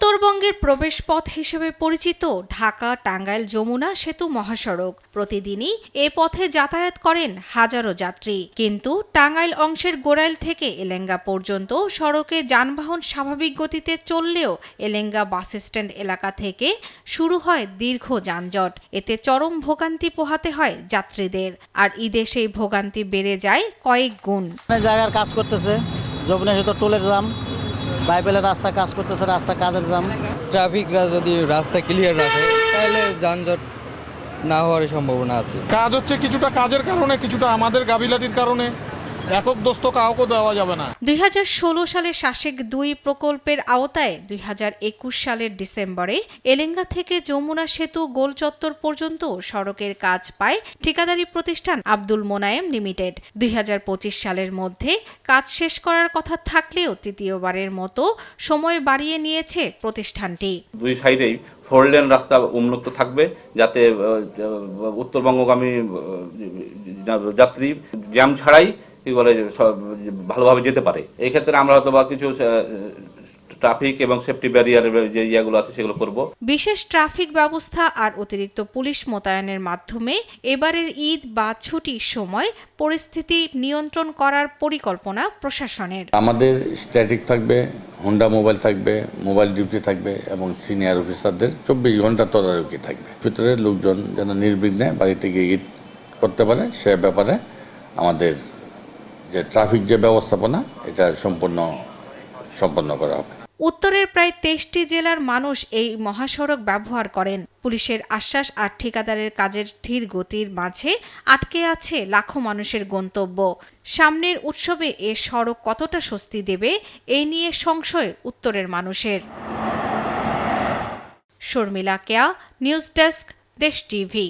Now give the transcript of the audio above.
উত্তরবঙ্গের প্রবেশপথ হিসেবে পরিচিত ঢাকা টাঙ্গাইল যমুনা সেতু মহাসড়ক। প্রতিদিনই এ পথে যাতায়াত করেন হাজারো যাত্রী। কিন্তু টাঙ্গাইল অংশের গোড়াইল থেকে এলেঙ্গা পর্যন্ত সড়কে যানবাহন স্বাভাবিক গতিতে চললেও এলেঙ্গা বাসস্ট্যান্ড এলাকা থেকে শুরু হয় দীর্ঘ যানজট। এতে চরম ভোগান্তি পোহাতে হয় যাত্রীদের। আর ঈদে সেই ভোগান্তি বেড়ে যায় কয়েক গুণ। জায়গার কাজ করতেছে, যমুনা সেতু টোলের জাম, বাইবেলের রাস্তা কাজ করতেছে, রাস্তা কাজের জাম। ট্রাফিকরা যদি রাস্তা ক্লিয়ার রাখে তাহলে যানজট না হওয়ার সম্ভাবনা আছে। কাজ হচ্ছে কিছুটা কাজের কারণে, কিছুটা আমাদের গাফিলতির কারণে। একক দোস্ত কাউকে দেওয়া যাবে না। 2016 সালে শাসেক 2 প্রকল্পের আওতায় 2021 সালের ডিসেম্বরে এলেঙ্গা থেকে যমুনা সেতু গোল চত্বর পর্যন্ত সড়কের কাজ পায় ঠিকাদারি প্রতিষ্ঠান আব্দুল মোনায়েম লিমিটেড। 2025 সালের মধ্যে কাজ শেষ করার কথা থাকলেও তৃতীয়বারের মতো সময় বাড়িয়ে নিয়েছে প্রতিষ্ঠানটি। দুই সাইডেই 4 লেন রাস্তা উন্মুক্ত থাকবে, যাতে উত্তরবঙ্গগামী যাত্রী জ্যাম ছাড়াই ভালোভাবে যেতে পারে। এই ক্ষেত্রে আমরা হয়তো বা কিছু ট্রাফিক এবং সেফটি ব্যারিয়ারের যে ইয়েগুলো আছে সেগুলো করব। বিশেষ ট্রাফিক ব্যবস্থা আর অতিরিক্ত পুলিশ মোতায়েনের মাধ্যমে এবারের ঈদ বা ছুটির সময় পরিস্থিতি নিয়ন্ত্রণ করার পরিকল্পনা প্রশাসনের। আমাদের স্ট্যাটিক থাকবে, হোন্ডা মোবাইল থাকবে, মোবাইল ডিউটি থাকবে এবং সিনিয়র অফিসারদের 24 ঘন্টা তদারকি থাকবে। ভিতরে লোকজন যেন নির্বিঘ্নে বাড়িতে গিয়ে ঈদ করতে পারে, সে ব্যাপারে আমাদের যে ট্রাফিক যে ব্যবস্থাপনা এটা সম্পন্ন করা হবে। উত্তরের প্রায় 23টি জেলার মানুষ এই মহাসড়ক ব্যবহার করেন। পুলিশের আশ্বাস আর ঠিকাদারের কাজের ধীর গতির মাঝে আটকে আছে লাখো মানুষের গন্তব্য। সামনের উৎসবে এ সড়ক কতটা স্বস্তি দেবে এই নিয়ে সংশয় উত্তরের মানুষের। শর্মিলা কেয়া, নিউজ ডেস্ক, দেশ টিভি।